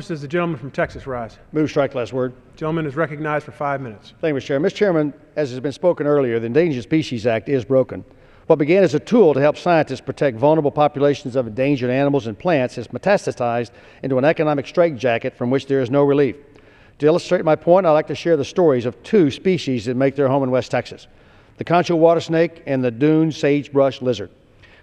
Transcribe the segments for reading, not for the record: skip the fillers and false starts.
purpose does the gentleman from Texas rise? Move strike last word. Gentleman is recognized for 5 minutes. Thank you, Mr. Chairman. Mr. Chairman, as has been spoken earlier, the Endangered Species Act is broken. What began as a tool to help scientists protect vulnerable populations of endangered animals and plants has metastasized into an economic straitjacket from which there is no relief. To illustrate my point, I'd like to share the stories of two species that make their home in West Texas: the Concho water snake and the Dune Sage Brush Lizard.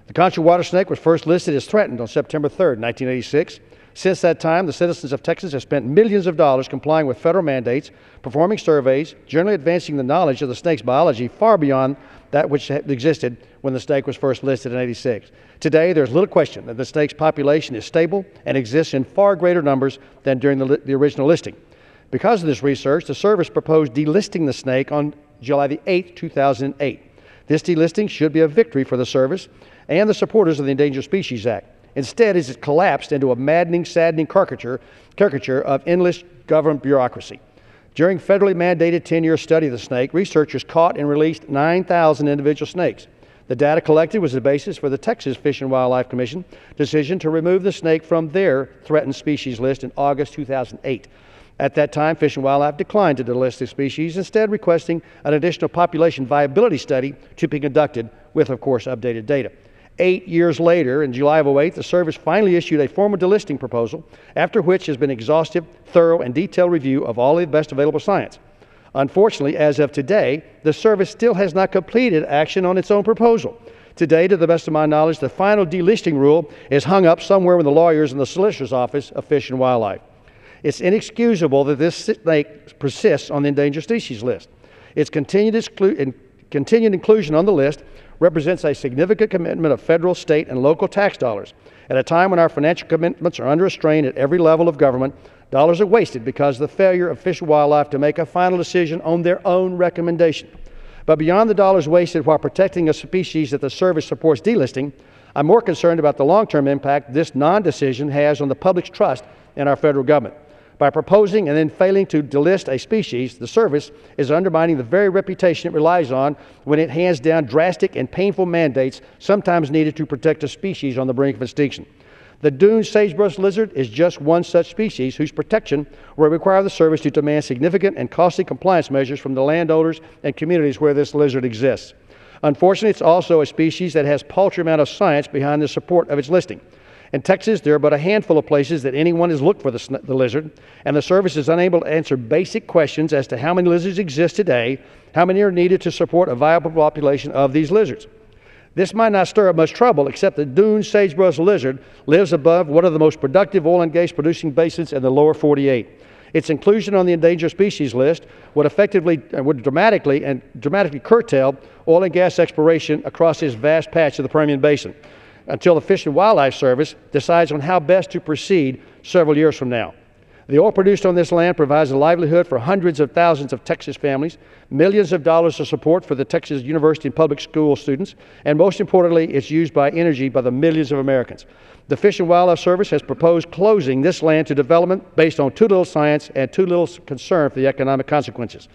The Concho water snake was first listed as threatened on September 3rd, 1986. Since that time, the citizens of Texas have spent millions of dollars complying with federal mandates, performing surveys, generally advancing the knowledge of the snake's biology far beyond that which existed when the snake was first listed in '86. Today, there's little question that the snake's population is stable and exists in far greater numbers than during the original listing. Because of this research, the service proposed delisting the snake on July the 8th, 2008. This delisting should be a victory for the service and the supporters of the Endangered Species Act. Instead, it has collapsed into a maddening, saddening caricature of endless government bureaucracy. During federally mandated 10-year study of the snake, researchers caught and released 9,000 individual snakes. The data collected was the basis for the Texas Fish and Wildlife Commission decision to remove the snake from their threatened species list in August 2008. At that time, Fish and Wildlife declined to delist the species, instead requesting an additional population viability study to be conducted with, of course, updated data. 8 years later, in July of '08, the service finally issued a formal delisting proposal, after which has been exhaustive, thorough, and detailed review of all the best available science. Unfortunately, as of today, the service still has not completed action on its own proposal. Today, to the best of my knowledge, the final delisting rule is hung up somewhere with the lawyers in the solicitor's office of Fish and Wildlife. It's inexcusable that this snake persists on the endangered species list. Its continued inclusion on the list represents a significant commitment of federal, state, and local tax dollars. At a time when our financial commitments are under a strain at every level of government, dollars are wasted because of the failure of Fish and Wildlife to make a final decision on their own recommendation. But beyond the dollars wasted while protecting a species that the service supports delisting, I'm more concerned about the long-term impact this non-decision has on the public's trust in our federal government. By proposing and then failing to delist a species, the service is undermining the very reputation it relies on when it hands down drastic and painful mandates sometimes needed to protect a species on the brink of extinction. The Dune Sage Brush Lizard is just one such species whose protection will require the service to demand significant and costly compliance measures from the landowners and communities where this lizard exists. Unfortunately, it's also a species that has paltry amount of science behind the support of its listing. In Texas, there are but a handful of places that anyone has looked for the lizard, and the service is unable to answer basic questions as to how many lizards exist today, how many are needed to support a viable population of these lizards. This might not stir up much trouble, except the Dune Sagebrush Lizard lives above one of the most productive oil and gas producing basins in the lower 48. Its inclusion on the endangered species list would dramatically curtail oil and gas exploration across this vast patch of the Permian Basin, until the Fish and Wildlife Service decides on how best to proceed several years from now. The oil produced on this land provides a livelihood for hundreds of thousands of Texas families, millions of dollars of support for the Texas University and public school students, and most importantly, it's used by energy by the millions of Americans. The Fish and Wildlife Service has proposed closing this land to development based on too little science and too little concern for the economic consequences.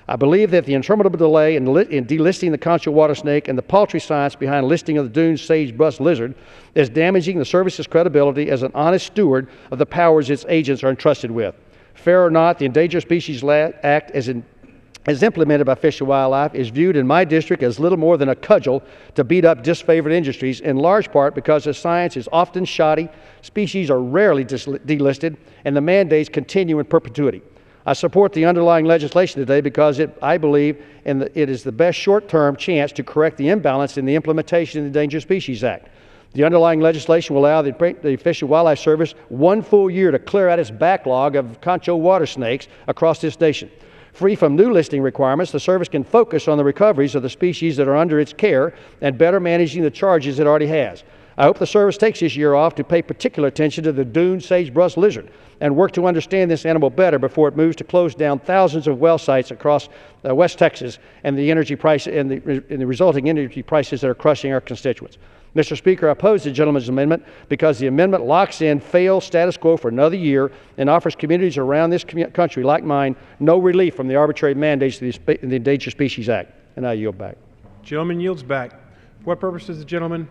I believe that the interminable delay in delisting the Concho water snake and the paltry science behind listing of the Dune Sage Brush Lizard is damaging the service's credibility as an honest steward of the powers its agents are entrusted with. Fair or not, the Endangered Species Act, as implemented by Fish and Wildlife, is viewed in my district as little more than a cudgel to beat up disfavored industries, in large part because the science is often shoddy, species are rarely delisted, and the mandates continue in perpetuity. I support the underlying legislation today because I believe it is the best short-term chance to correct the imbalance in the implementation of the Endangered Species Act. The underlying legislation will allow the Fish and Wildlife Service 1 full year to clear out its backlog of Concho water snakes across this nation. Free from new listing requirements, the service can focus on the recoveries of the species that are under its care and better managing the charges it already has. I hope the service takes this year off to pay particular attention to the Dune Sage Brush Lizard and work to understand this animal better before it moves to close down thousands of well sites across West Texas and the resulting energy prices that are crushing our constituents. Mr. Speaker, I oppose the gentleman's amendment because the amendment locks in failed status quo for another year and offers communities around this country, like mine, no relief from the arbitrary mandates of the Endangered Species Act. And I yield back. Gentleman yields back. For what purpose does the gentleman